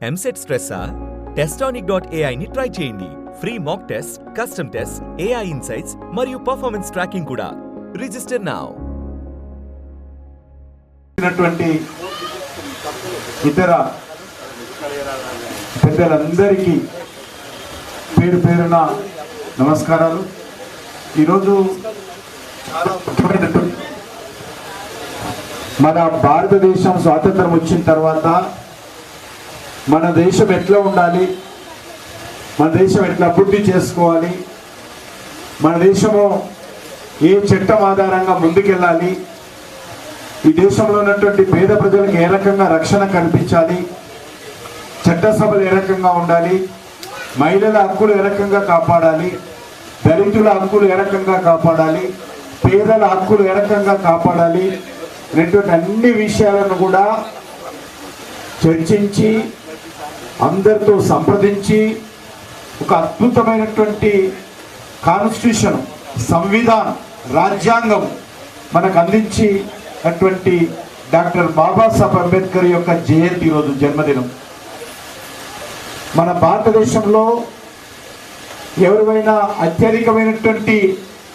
ఎంసెట్ స్ట్రెస్సా? టెస్టానిక్.ai ని ట్రై చేయండి. Free mock test, custom test, AI insights మరియు పర్ఫార్మెన్స్ ట్రాకింగ్ కూడా. Register now. ఇతర పెద్దలందరికీ పేరు పేరున నమస్కారాలు. ఈరోజు మన భారతదేశం స్వాతంత్రం వచ్చిన తర్వాత మన దేశం ఎట్లా ఉండాలి, మన దేశం ఎట్లా అభివృద్ధి చేసుకోవాలి, మన దేశము ఏ చట్టం ఆధారంగా ముందుకెళ్ళాలి, ఈ దేశంలో ఉన్నటువంటి పేద ప్రజలకు ఏ రకంగా రక్షణ కల్పించాలి, చట్టసభలు ఏ రకంగా ఉండాలి, మహిళల హక్కులు ఏ రకంగా కాపాడాలి, దళితుల హక్కులు ఏ రకంగా కాపాడాలి, పేదల హక్కులు ఏ రకంగా కాపాడాలి అనేటువంటి అన్ని విషయాలను కూడా చర్చించి అందరితో సంప్రదించి ఒక అద్భుతమైనటువంటి కాన్స్టిట్యూషన్, సంవిధానం, రాజ్యాంగం మనకు అందించినటువంటి డాక్టర్ బాబాసాహెబ్ అంబేద్కర్ యొక్క జయంతి రోజు జన్మదినం. మన భారతదేశంలో ఎవరివైనా అత్యధికమైనటువంటి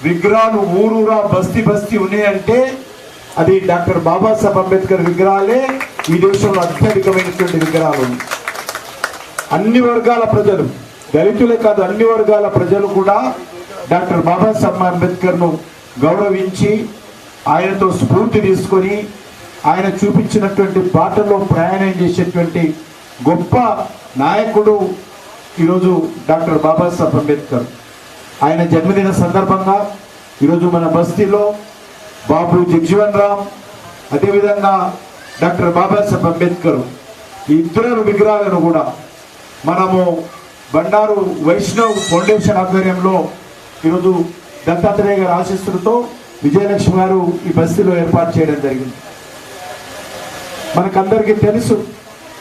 విగ్రహాలు ఊరూరా బస్తీ బస్తీ ఉన్నాయంటే అది డాక్టర్ బాబాసాహెబ్ అంబేద్కర్ విగ్రహాలే. ఈ దేశంలో అత్యధికమైనటువంటి విగ్రహాలు అన్ని వర్గాల ప్రజలు, దళితులే కాదు అన్ని వర్గాల ప్రజలు కూడా డాక్టర్ బాబాసాహెబ్ అంబేద్కర్ను గౌరవించి ఆయనతో స్ఫూర్తి తీసుకొని ఆయన చూపించినటువంటి బాటలో ప్రయాణం చేసేటువంటి గొప్ప నాయకుడు ఈరోజు డాక్టర్ బాబాసాహెబ్ అంబేద్కర్. ఆయన జన్మదిన సందర్భంగా ఈరోజు మన బస్తీలో బాబు జగ్జీవన్ రామ్, అదేవిధంగా డాక్టర్ బాబాసాహెబ్ అంబేద్కర్ ఈ ఇద్దరు విగ్రహాలను కూడా మనము బండారు వైష్ణవ్ ఫౌండేషన్ ఆధ్వర్యంలో ఈరోజు దత్తాత్రేయ గారి ఆశీస్సులతో విజయలక్ష్మి గారు ఈ బస్తీలో ఏర్పాటు చేయడం జరిగింది. మనకందరికీ తెలుసు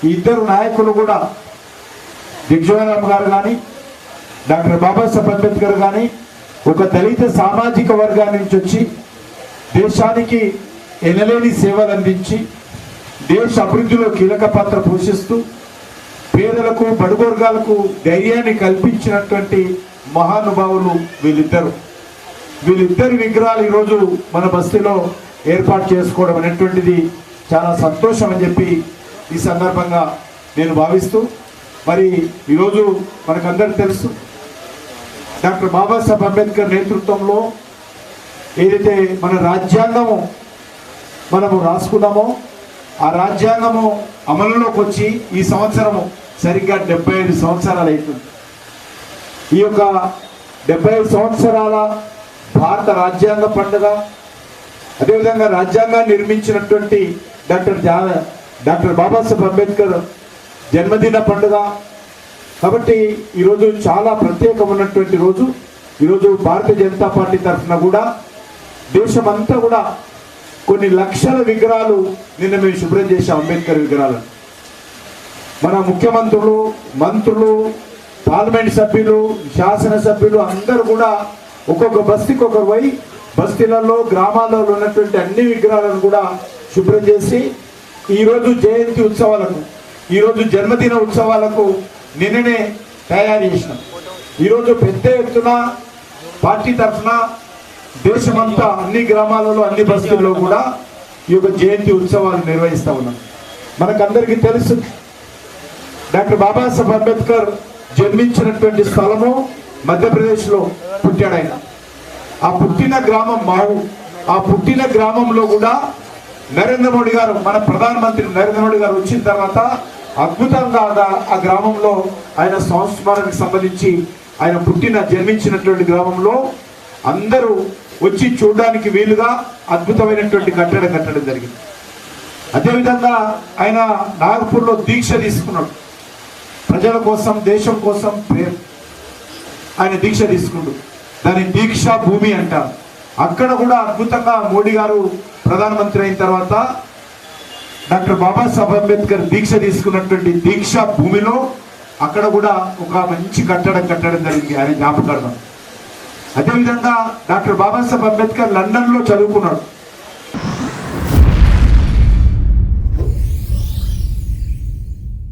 ఈ ఇద్దరు నాయకులు కూడా జగ్జీవన్ రామ్ గారు కానీ డాక్టర్ బాబాసాహెబ్ అంబేద్కర్ కానీ ఒక దళిత సామాజిక వర్గాన్ని నుంచి వచ్చి దేశానికి ఎనలేని సేవలు అందించి దేశ అభివృద్ధిలో కీలక పాత్ర పోషిస్తూ పేదలకు బడుగు వర్గాలకు ధైర్యాన్ని కల్పించినటువంటి మహానుభావులు వీళ్ళిద్దరి విగ్రహాలు ఈరోజు మన బస్తీలో ఏర్పాటు చేసుకోవడం అనేటువంటిది చాలా సంతోషం అని చెప్పి ఈ సందర్భంగా నేను భావిస్తూ, మరి ఈరోజు మనకందరికీ తెలుసు డాక్టర్ బాబాసాహెబ్ అంబేద్కర్ నేతృత్వంలో ఏదైతే మన రాజ్యాంగము మనము రాసుకున్నామో ఆ రాజ్యాంగము అమలులోకి వచ్చి ఈ సంవత్సరము సరిగ్గా 75 సంవత్సరాలు అవుతుంది. ఈ యొక్క 75 సంవత్సరాల భారత రాజ్యాంగ పండుగ, అదేవిధంగా రాజ్యాంగాన్ని నిర్మించినటువంటి డాక్టర్ బాబాసాహెబ్ అంబేద్కర్ జన్మదిన పండుగ కాబట్టి ఈరోజు చాలా ప్రత్యేకమైనటువంటి రోజు. ఈరోజు భారతీయ జనతా పార్టీ తరఫున కూడా దేశమంతా కూడా కొన్ని లక్షల విగ్రహాలు నిన్న మేము శుభ్రం చేసాం. అంబేద్కర్ విగ్రహాలను మన ముఖ్యమంత్రులు, మంత్రులు, పార్లమెంట్ సభ్యులు, శాసనసభ్యులు అందరూ కూడా ఒక్కొక్క బస్తీకి ఒకరు పోయి బస్తీలలో గ్రామాలలో ఉన్నటువంటి అన్ని విగ్రహాలను కూడా శుభ్రం చేసి ఈరోజు జయంతి ఉత్సవాలకు, ఈరోజు జన్మదిన ఉత్సవాలకు నిన్ననే తయారు చేసినాం. ఈరోజు పెద్ద ఎత్తున పార్టీ తరఫున దేశమంతా అన్ని గ్రామాలలో అన్ని బస్తీల్లో కూడా ఈ యొక్క జయంతి ఉత్సవాలు నిర్వహిస్తూ ఉన్నాం. మనకందరికీ తెలుసు డాక్టర్ బాబాసాహెబ్ అంబేద్కర్ జన్మించినటువంటి స్థలము మధ్యప్రదేశ్లో పుట్టాడు ఆయన. ఆ పుట్టిన గ్రామం మావు. ఆ పుట్టిన గ్రామంలో కూడా నరేంద్ర మోడీ గారు, మన ప్రధానమంత్రి నరేంద్ర మోడీ గారు వచ్చిన తర్వాత అద్భుతంగా ఆ గ్రామంలో ఆయన సంస్మరణకు సంబంధించి ఆయన జన్మించినటువంటి గ్రామంలో అందరూ వచ్చి చూడడానికి వీలుగా అద్భుతమైనటువంటి కట్టడం కట్టడం జరిగింది. అదేవిధంగా ఆయన నాగపూర్లో దీక్ష తీసుకున్నాడు. ప్రజల కోసం, దేశం కోసం ఆయన దీక్ష తీసుకున్నాడు. దాని దీక్షా భూమి అంటారు. అక్కడ కూడా అద్భుతంగా మోడీ గారు ప్రధానమంత్రి అయిన తర్వాత డాక్టర్ బాబాసాహెబ్ అంబేద్కర్ దీక్ష తీసుకున్నటువంటి దీక్షా భూమిలో అక్కడ కూడా ఒక మంచి కట్టడం జరిగింది ఆయన జ్ఞాపకార్థం. అదేవిధంగా డాక్టర్ బాబాసాహెబ్ అంబేద్కర్ లండన్లో చదువుకున్నాడు.